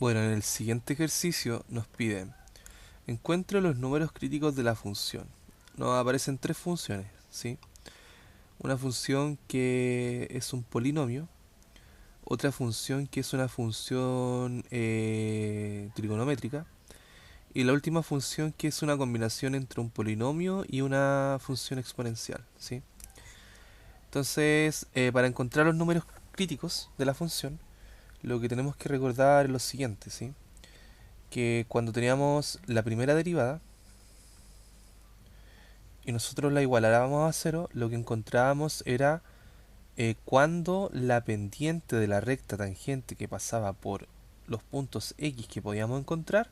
Bueno, en el siguiente ejercicio nos piden encuentre los números críticos de la función. Nos aparecen tres funciones, ¿sí? Una función que es un polinomio, otra función que es una función trigonométrica y la última función que es una combinación entre un polinomio y una función exponencial, ¿sí? Entonces, para encontrar los números críticos de la función, lo que tenemos que recordar es lo siguiente, ¿sí? Que cuando teníamos la primera derivada y nosotros la igualábamos a cero, lo que encontrábamos era cuando la pendiente de la recta tangente que pasaba por los puntos X que podíamos encontrar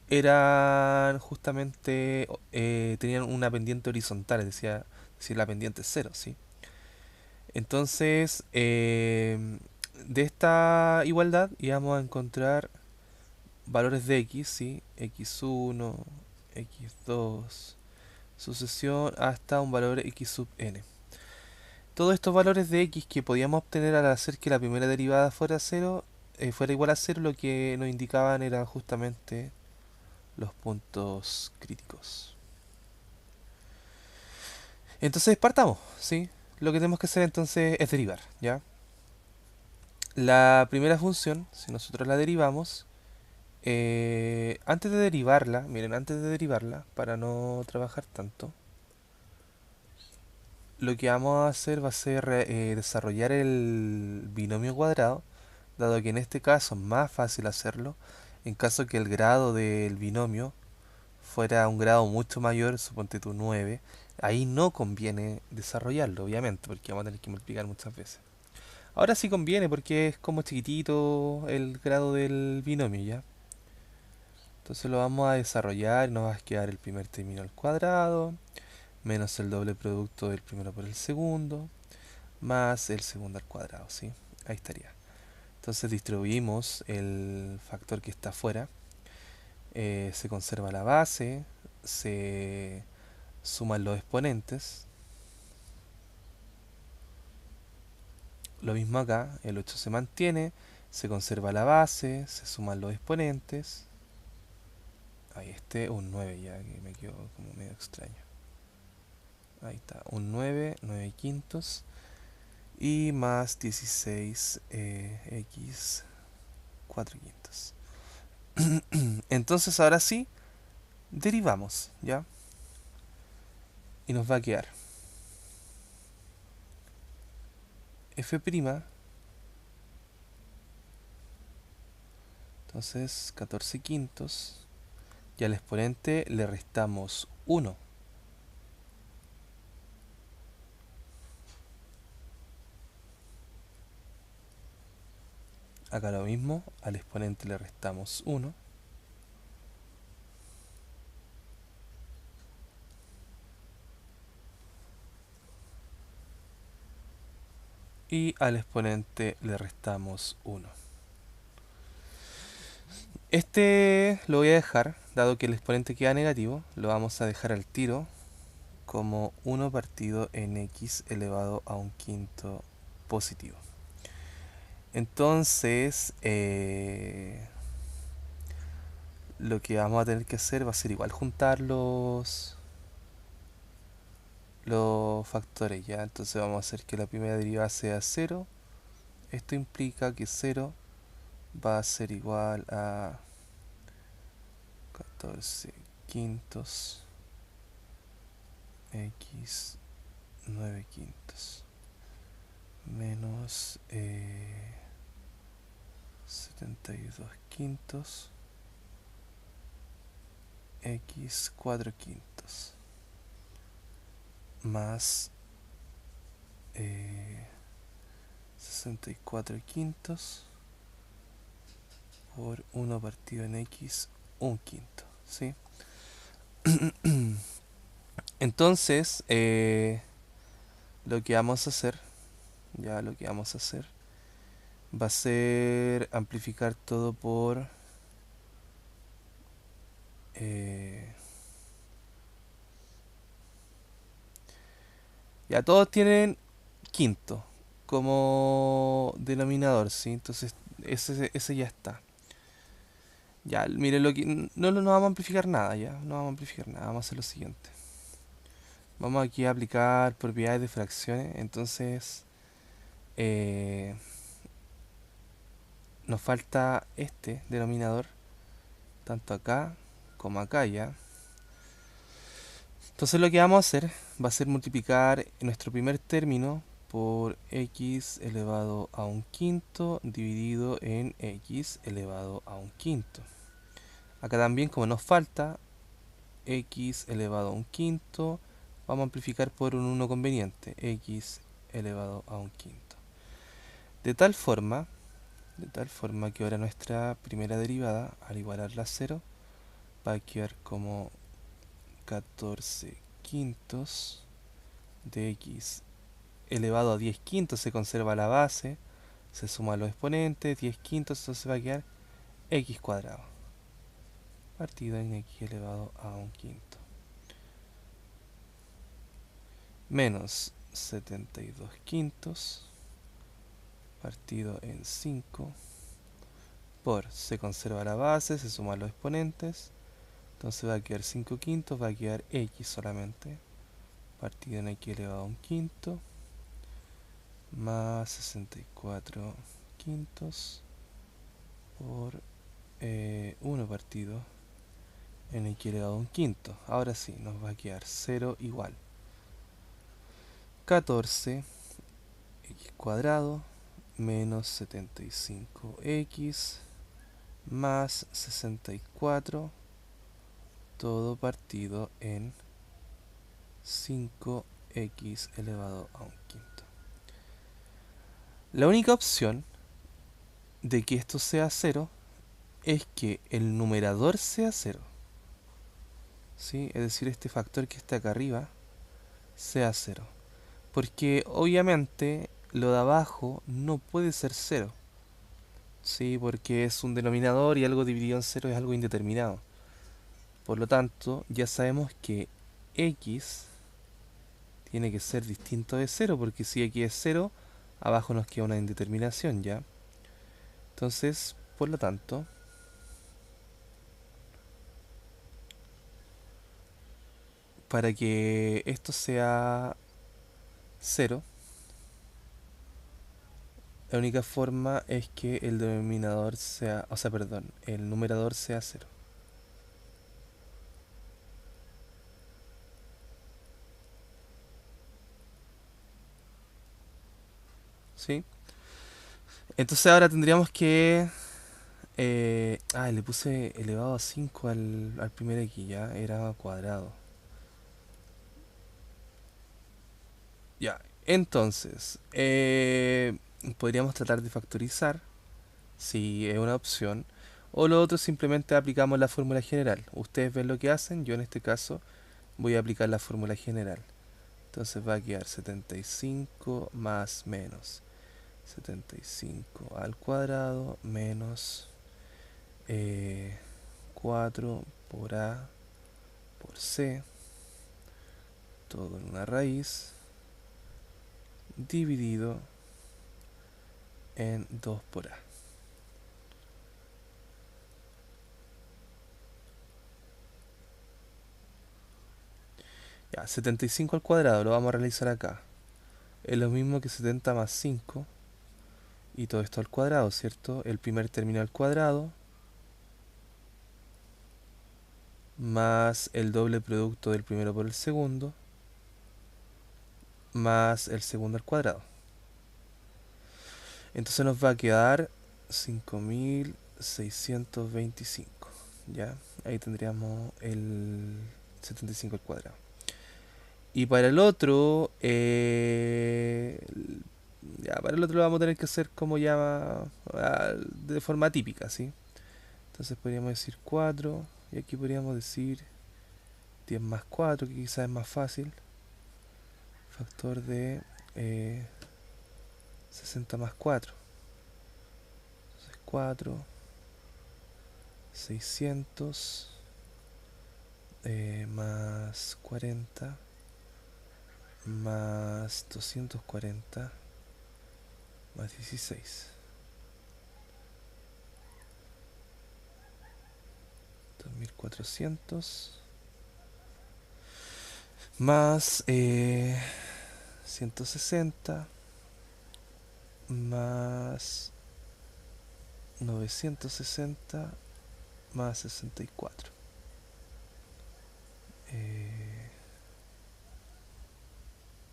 eran justamente, tenían una pendiente horizontal, es decir, la pendiente cero, ¿sí? Entonces, de esta igualdad íbamos a encontrar valores de X, ¿sí? X1, X2, sucesión hasta un valor X sub n. Todos estos valores de X que podíamos obtener al hacer que la primera derivada fuera cero, fuera igual a cero, lo que nos indicaban eran justamente los puntos críticos. Entonces partamos, ¿sí? Lo que tenemos que hacer entonces es derivar, ¿ya? La primera función, si nosotros la derivamos, antes de derivarla, miren, antes de derivarla, para no trabajar tanto, lo que vamos a hacer va a ser desarrollar el binomio cuadrado, dado que en este caso es más fácil hacerlo, en caso que el grado del binomio fuera un grado mucho mayor, suponte tú 9, ahí no conviene desarrollarlo, obviamente, porque vamos a tener que multiplicar muchas veces. Ahora sí conviene porque es como chiquitito el grado del binomio, ¿ya? Entonces lo vamos a desarrollar y nos va a quedar el primer término al cuadrado, menos el doble producto del primero por el segundo, más el segundo al cuadrado, ¿sí? Ahí estaría. Entonces distribuimos el factor que está afuera, se conserva la base, se suman los exponentes. Lo mismo acá, el 8 se mantiene, se conserva la base, se suman los exponentes. Ahí este, un 9 ya, que me quedó como medio extraño. Ahí está, un 9 9 quintos. Y más 16 x 4 quintos. Entonces ahora sí, derivamos, ¿ya? Y nos va a quedar f', entonces 14 quintos, y al exponente le restamos 1. Acá lo mismo, al exponente le restamos 1. Y al exponente le restamos 1. Este lo voy a dejar, dado que el exponente queda negativo, lo vamos a dejar al tiro como 1 partido en x elevado a un quinto positivo. Entonces, lo que vamos a tener que hacer va a ser igual juntar los factores, ¿ya? Entonces vamos a hacer que la primera derivada sea cero. Esto implica que cero va a ser igual a 14 quintos x 9 quintos menos 72 quintos x 4 quintos más 64 quintos por 1 partido en x un quinto, ¿sí? Entonces, lo que vamos a hacer, ya lo que vamos a hacer, va a ser amplificar todo por eh, ya todos tienen quinto como denominador, ¿sí? Entonces ese ya está. Ya, mire, no vamos a amplificar nada, ya. No vamos a amplificar nada. Vamos a hacer lo siguiente. Vamos aquí a aplicar propiedades de fracciones. Entonces, eh, nos falta este denominador, tanto acá como acá, ya. Entonces lo que vamos a hacer va a ser multiplicar nuestro primer término por x elevado a un quinto dividido en x elevado a un quinto. Acá también, como nos falta x elevado a un quinto, vamos a amplificar por un 1 conveniente, x elevado a un quinto. De tal forma que ahora nuestra primera derivada, al igualarla a 0, va a quedar como 14 quintos de x elevado a 10 quintos, se conserva la base, se suman los exponentes, 10 quintos, entonces va a quedar x cuadrado, partido en x elevado a un quinto, menos 72 quintos, partido en 5, por, se conserva la base, se suman los exponentes, entonces va a quedar 5 quintos, va a quedar x solamente, partido en x elevado a un quinto, más 64 quintos por 1 partido en x elevado a un quinto. Ahora sí, nos va a quedar 0 igual 14 x cuadrado menos 75x más 64, todo partido en 5x elevado a un quinto. La única opción de que esto sea 0 es que el numerador sea 0, ¿sí? Es decir, este factor que está acá arriba sea 0. Porque obviamente lo de abajo no puede ser 0, ¿sí? Porque es un denominador y algo dividido en 0 es algo indeterminado. Por lo tanto, ya sabemos que x tiene que ser distinto de 0, porque si x es 0, abajo nos queda una indeterminación, ¿ya? Entonces, por lo tanto, para que esto sea 0, la única forma es que el denominador sea, o sea, perdón, el numerador sea 0. ¿Sí? Entonces ahora tendríamos que... le puse elevado a 5 al primer x, ya, era cuadrado. Ya, entonces, podríamos tratar de factorizar, si es una opción, o lo otro simplemente aplicamos la fórmula general. Ustedes ven lo que hacen, yo en este caso voy a aplicar la fórmula general. Entonces va a quedar 75 más menos 75 al cuadrado menos 4 por a por c, todo en una raíz, dividido en 2 por a. Ya, 75 al cuadrado lo vamos a realizar acá. Es lo mismo que 70 más 5 y todo esto al cuadrado, ¿cierto? El primer término al cuadrado más el doble producto del primero por el segundo más el segundo al cuadrado. Entonces nos va a quedar 5625. ¿Ya? Ahí tendríamos el 75 al cuadrado. Y para el otro, ya, para el otro lo vamos a tener que hacer como ya de forma típica, ¿sí? Entonces podríamos decir 4 y aquí podríamos decir 10 más 4, que quizás es más fácil. Factor de 60 más 4. Entonces 4, 600 más 40 más 240 más 16. 3400 más 160 más 960 más 64.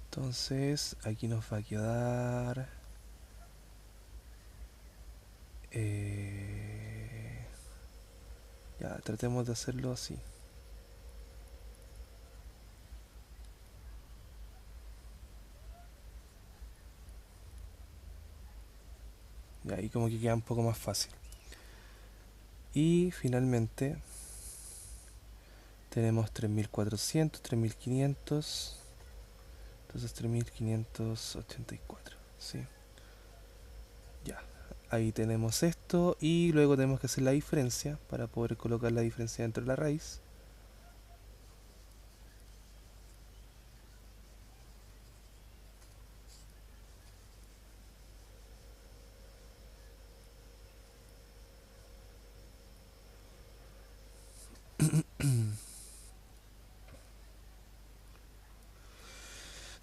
Entonces aquí nos va a quedar ya, tratemos de hacerlo así. Y ahí como que queda un poco más fácil. Y finalmente tenemos 3400, 3500. Entonces 3584. Sí. Ya. Ahí tenemos esto. Y luego tenemos que hacer la diferencia para poder colocar la diferencia dentro de la raíz.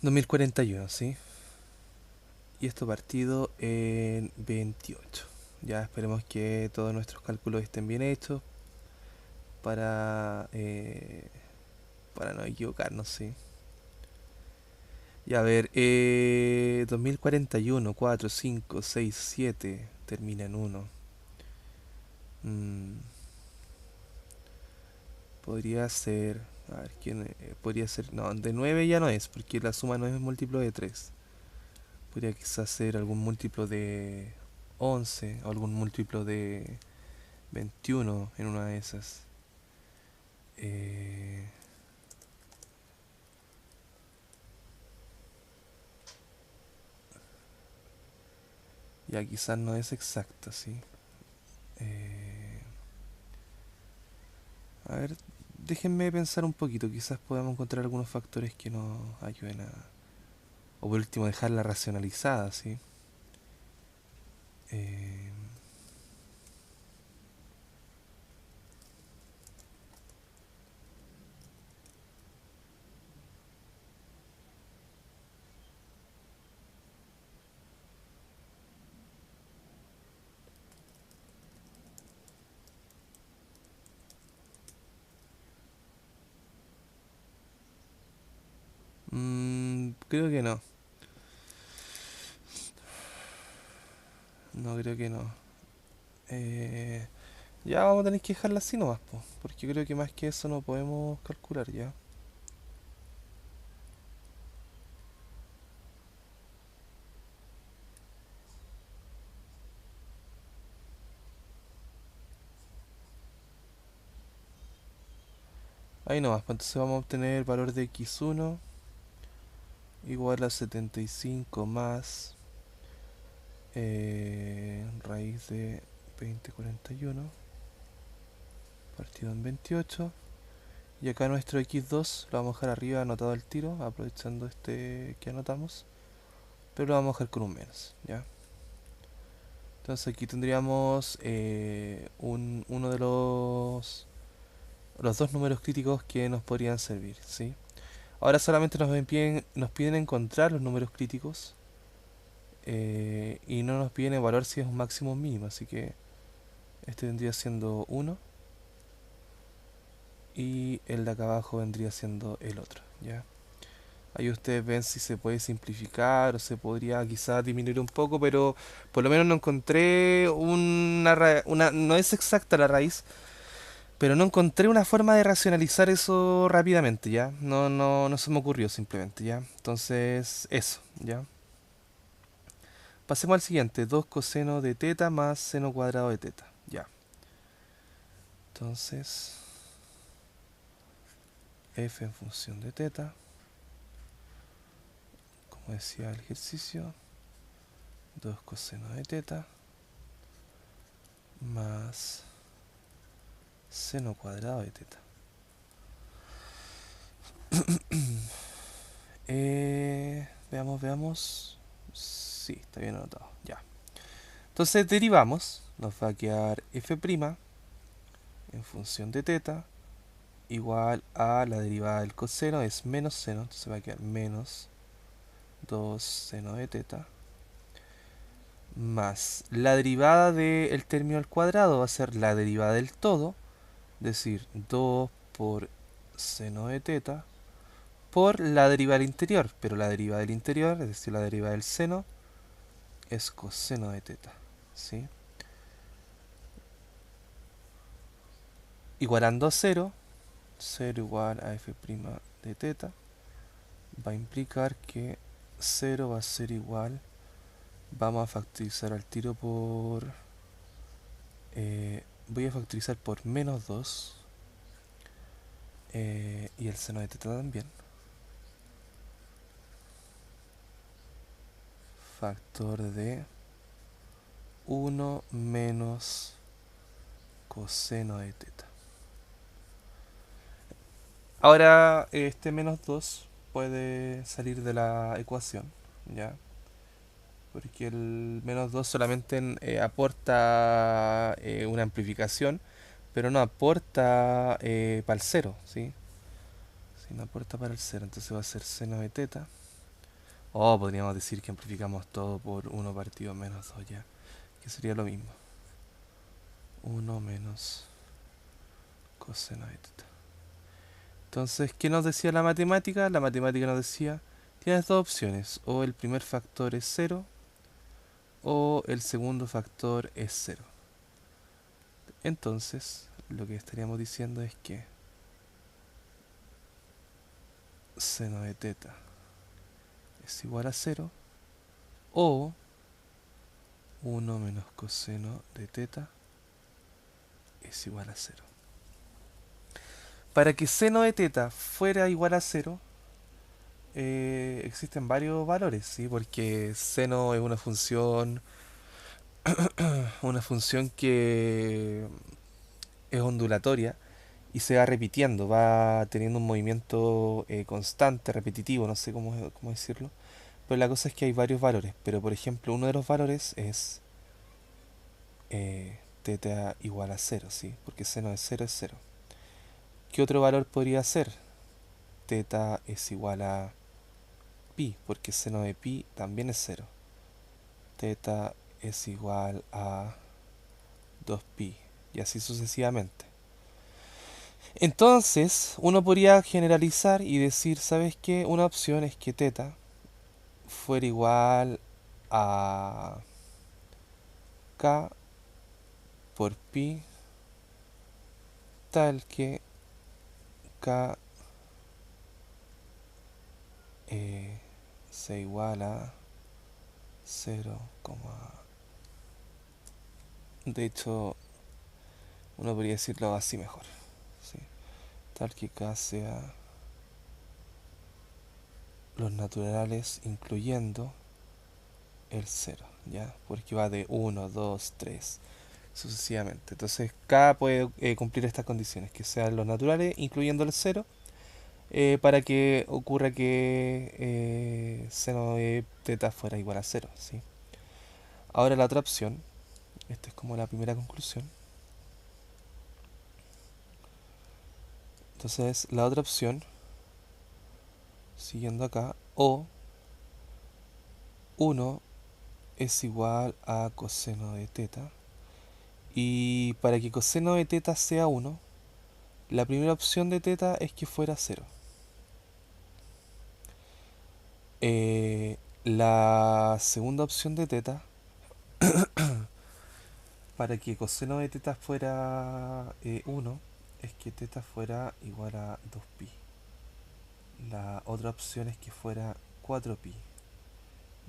Dos mil cuarenta y uno, ¿sí? Y esto partido en 28. Ya esperemos que todos nuestros cálculos estén bien hechos para, para no equivocarnos, ¿sí? Y a ver, 2041, 4, 5, 6, 7, termina en uno. Mm, podría ser, a ver, ¿quién podría ser? No, de 9 ya no es, porque la suma no es múltiplo de 3. Podría quizás ser algún múltiplo de 11 o algún múltiplo de 21 en una de esas. Eh, ya quizás no es exacta, ¿sí? Eh, a ver, déjenme pensar un poquito, quizás podamos encontrar algunos factores que nos ayuden a... O por último dejarla racionalizada, ¿sí? Eh, creo que no. No, creo que no. Eh, ya vamos a tener que dejarla así nomás, po, porque creo que más que eso no podemos calcular ya. Ahí nomás, pues entonces vamos a obtener el valor de x1 igual a 75 más raíz de 2041 partido en 28. Y acá nuestro x2 lo vamos a dejar arriba anotado al tiro, aprovechando este que anotamos. Pero lo vamos a dejar con un menos, ¿ya? Entonces aquí tendríamos uno de los dos números críticos que nos podrían servir, ¿sí? Ahora solamente nos piden encontrar los números críticos y no nos piden evaluar si es un máximo o un mínimo, así que este vendría siendo uno y el de acá abajo vendría siendo el otro, ¿ya? Ahí ustedes ven si se puede simplificar o se podría quizás disminuir un poco, pero por lo menos no encontré no es exacta la raíz, pero no encontré una forma de racionalizar eso rápidamente, ¿ya? No se me ocurrió simplemente, ¿ya? Entonces, eso, ¿ya? Pasemos al siguiente, 2 coseno de teta más seno cuadrado de teta, ya. Entonces, f en función de teta, como decía el ejercicio, 2 coseno de teta más seno cuadrado de teta. Veamos. Sí, está bien anotado. Ya. Entonces derivamos. Nos va a quedar f'. en función de teta igual a la derivada del coseno, es menos seno, entonces va a quedar menos 2 seno de teta, más la derivada del término al cuadrado va a ser la derivada del todo, es decir, 2 por seno de teta, por la derivada del interior, pero la derivada del interior, es decir, la derivada del seno, es coseno de teta, ¿sí? Igualando a 0, 0 igual a f' de teta, va a implicar que 0 va a ser igual, vamos a factorizar al tiro por, voy a factorizar por menos 2, y el seno de teta también, factor de 1 menos coseno de teta. Ahora este menos 2 puede salir de la ecuación, ¿ya? Porque el menos 2 solamente aporta una amplificación, pero no aporta para el cero, ¿sí? Si no aporta para el cero, entonces va a ser seno de teta. O podríamos decir que amplificamos todo por 1 partido menos 2 ya, que sería lo mismo. 1 menos coseno de teta. Entonces, ¿qué nos decía la matemática? La matemática nos decía, tienes dos opciones, o el primer factor es 0, o el segundo factor es 0. Entonces, lo que estaríamos diciendo es que seno de teta es igual a 0, o 1 menos coseno de teta es igual a 0. Para que seno de teta fuera igual a 0, existen varios valores, ¿sí? Porque seno es una función que es ondulatoria y se va repitiendo, va teniendo un movimiento constante, repetitivo, no sé cómo decirlo. Pero la cosa es que hay varios valores. Pero por ejemplo, uno de los valores es teta igual a 0, ¿sí? Porque seno de 0 es 0. ¿Qué otro valor podría ser? Teta es igual a pi, porque seno de pi también es 0. Teta es igual a 2pi, y así sucesivamente. Entonces, uno podría generalizar y decir, ¿sabes qué? Una opción es que teta fuera igual a k por pi, tal que k sea igual a 0, de hecho, uno podría decirlo así mejor, ¿sí? Tal que k sea los naturales incluyendo el 0, ¿ya? Porque va de 1, 2, 3, sucesivamente. Entonces, K puede cumplir estas condiciones, que sean los naturales, incluyendo el 0, para que ocurra que seno de teta fuera igual a 0, ¿sí? Ahora la otra opción, esta es como la primera conclusión. Entonces, la otra opción, siguiendo acá, o 1 es igual a coseno de teta. Y para que coseno de teta sea 1, la primera opción de teta es que fuera 0. La segunda opción de teta, para que coseno de teta fuera 1, es que teta fuera igual a 2pi. La otra opción es que fuera 4pi.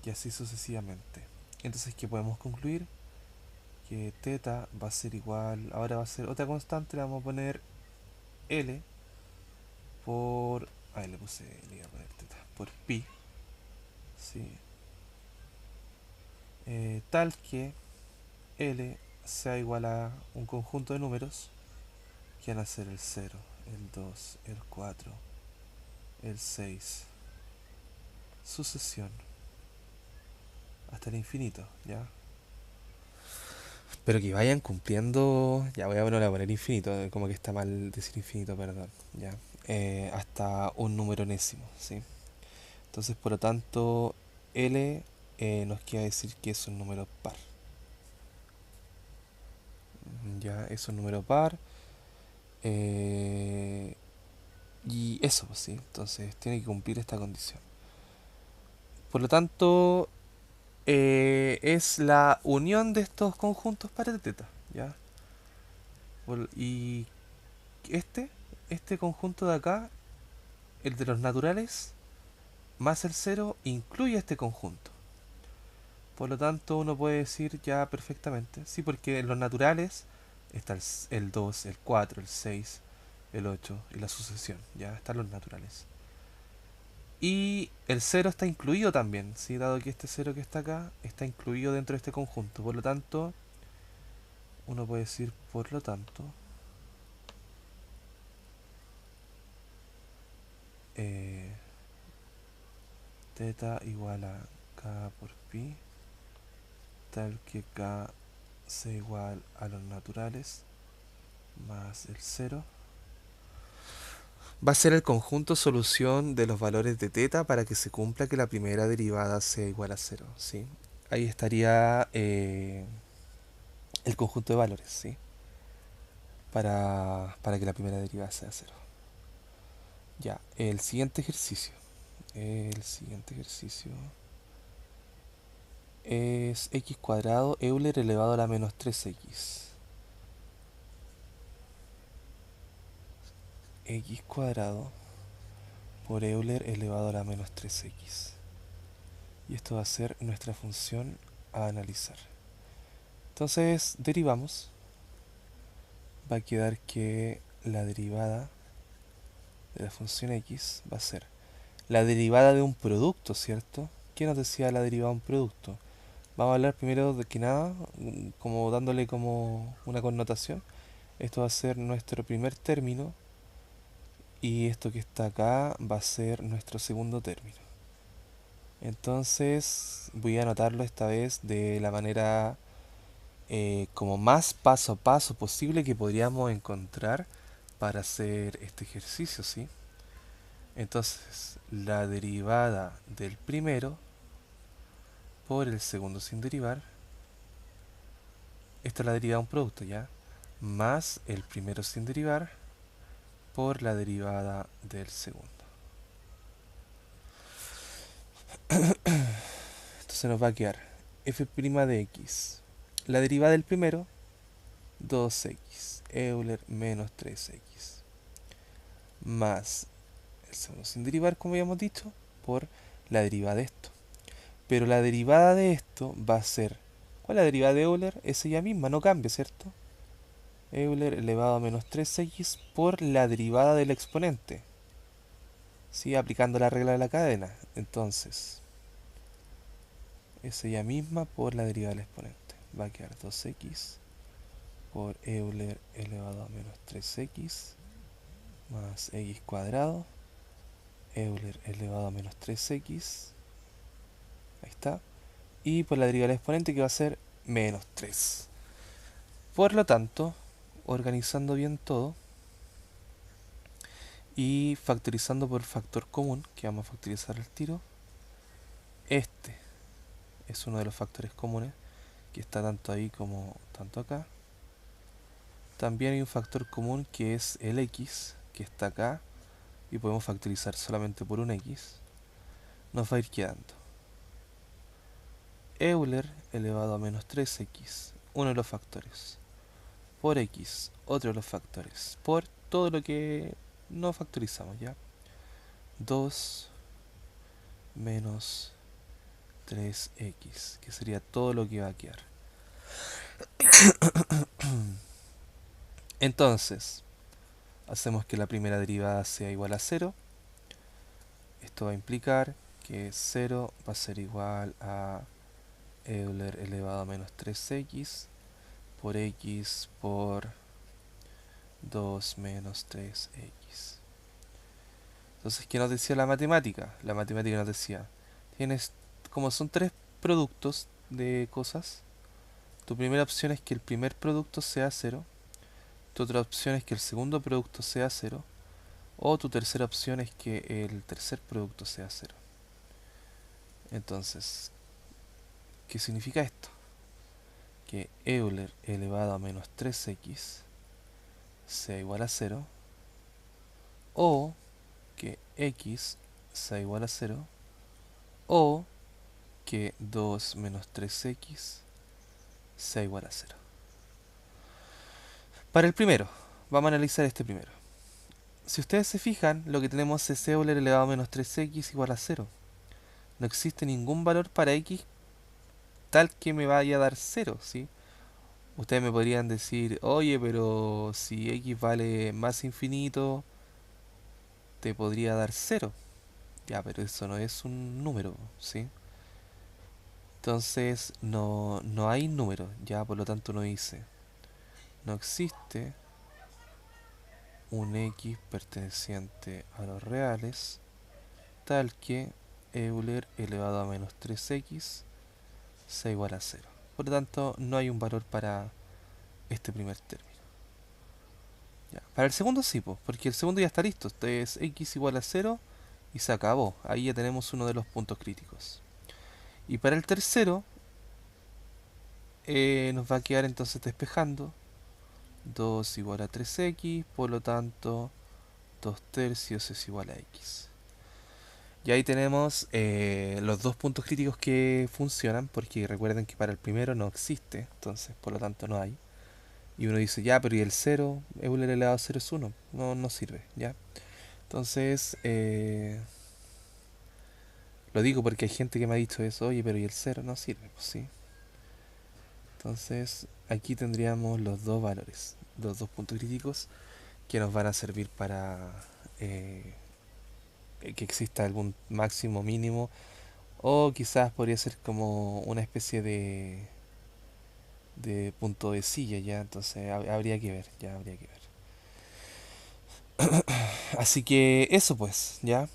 Y así sucesivamente. Entonces, ¿qué podemos concluir? Que teta va a ser igual, ahora va a ser otra constante, le vamos a poner L por... Ahí le voy a poner teta, por pi, ¿sí? Tal que L sea igual a un conjunto de números que van a ser el 0, el 2, el 4, el 6, sucesión, hasta el infinito, ¿ya? pero que vayan cumpliendo, ya voy a volver a poner infinito, como que está mal decir infinito, perdón, ya, hasta un número enésimo, ¿sí? Entonces, por lo tanto, L nos quiere decir que es un número par, ya, es un número par, eh, y eso, pues, sí, entonces tiene que cumplir esta condición. Por lo tanto, es la unión de estos conjuntos para teta, ¿ya? Y este, este conjunto de acá, el de los naturales, más el cero, incluye este conjunto. Por lo tanto, uno puede decir ya perfectamente, sí, porque en los naturales está el 2, el 4, el 6, el 8 y la sucesión, ya están los naturales. Y el cero está incluido también, ¿sí? Dado que este cero que está acá está incluido dentro de este conjunto. Por lo tanto, uno puede decir, por lo tanto, eh, teta igual a k por pi, tal que k sea igual a los naturales más el cero. Va a ser el conjunto solución de los valores de teta para que se cumpla que la primera derivada sea igual a cero, ¿sí? Ahí estaría el conjunto de valores, ¿sí? Para que la primera derivada sea cero. Ya, el siguiente ejercicio. El siguiente ejercicio es x cuadrado Euler elevado a la menos 3x. X cuadrado por Euler elevado a la menos 3x. Y esto va a ser nuestra función a analizar. Entonces derivamos. Va a quedar que la derivada de la función x va a ser la derivada de un producto, ¿cierto? ¿Qué nos decía la derivada de un producto? Vamos a hablar primero de que nada, como dándole como una connotación. Esto va a ser nuestro primer término y esto que está acá va a ser nuestro segundo término. Entonces voy a anotarlo esta vez de la manera como más paso a paso posible que podríamos encontrar para hacer este ejercicio, ¿sí? Entonces, la derivada del primero por el segundo sin derivar, esta es la derivada de un producto, ¿ya? Más el primero sin derivar por la derivada del segundo. Entonces nos va a quedar f' de x. La derivada del primero, 2x. Euler menos 3x. Más el segundo sin derivar, como habíamos dicho, por la derivada de esto. Pero la derivada de esto va a ser... ¿Cuál es la derivada de Euler? Es ella misma, no cambia, ¿cierto? Euler elevado a menos 3x por la derivada del exponente. ¿Sí? Aplicando la regla de la cadena. Entonces, es ella misma por la derivada del exponente. Va a quedar 2x por Euler elevado a menos 3x más x cuadrado. Euler elevado a menos 3x. Ahí está. Y por la derivada del exponente que va a ser menos 3. Por lo tanto, organizando bien todo y factorizando por factor común, que vamos a factorizar al tiro, este es uno de los factores comunes que está tanto ahí como tanto acá. También hay un factor común que es el x, que está acá, y podemos factorizar solamente por un x. Nos va a ir quedando Euler elevado a menos 3x, uno de los factores, por x, otro de los factores, por todo lo que no factorizamos, ¿ya? 2 menos 3x, que sería todo lo que va a quedar. Entonces, hacemos que la primera derivada sea igual a 0. Esto va a implicar que 0 va a ser igual a Euler elevado a menos 3x por x por 2 menos 3x. Entonces, ¿qué nos decía la matemática? La matemática nos decía, tienes, como son tres productos de cosas, Tu primera opción es que el primer producto sea cero, tu otra opción es que el segundo producto sea cero, o tu tercera opción es que el tercer producto sea cero. Entonces, ¿qué significa esto? Que Euler elevado a menos 3x sea igual a cero, o que x sea igual a cero, o que 2 menos 3x sea igual a cero. Para el primero, vamos a analizar este primero. Si ustedes se fijan, lo que tenemos es Euler elevado a menos 3x igual a cero. No existe ningún valor para x tal que me vaya a dar cero, ¿sí? Ustedes me podrían decir, oye, pero si x vale más infinito, te podría dar cero. Ya, pero eso no es un número, ¿sí? Entonces no hay número, ya por lo tanto no dice, no existe un x perteneciente a los reales tal que Euler elevado a menos 3x sea igual a cero. Por lo tanto, no hay un valor para este primer término. Ya. Para el segundo sí, porque el segundo ya está listo. Esto es x igual a cero y se acabó. Ahí ya tenemos uno de los puntos críticos. Y para el tercero nos va a quedar entonces despejando 2 igual a 3x, por lo tanto 2 tercios es igual a x. Y ahí tenemos los dos puntos críticos que funcionan, porque recuerden que para el primero no existe, entonces por lo tanto no hay. Y uno dice, ya, pero ¿y el cero? Euler elevado a cero es uno. No, no sirve, ¿ya? Entonces, lo digo porque hay gente que me ha dicho eso, oye, pero ¿y el cero? No sirve, pues sí. Entonces, aquí tendríamos los dos valores, los dos puntos críticos que nos van a servir para eh, que exista algún máximo mínimo, o quizás podría ser como una especie de punto de silla, ya. Entonces, habría que ver, ya habría que ver. Así que eso pues, ¿ya?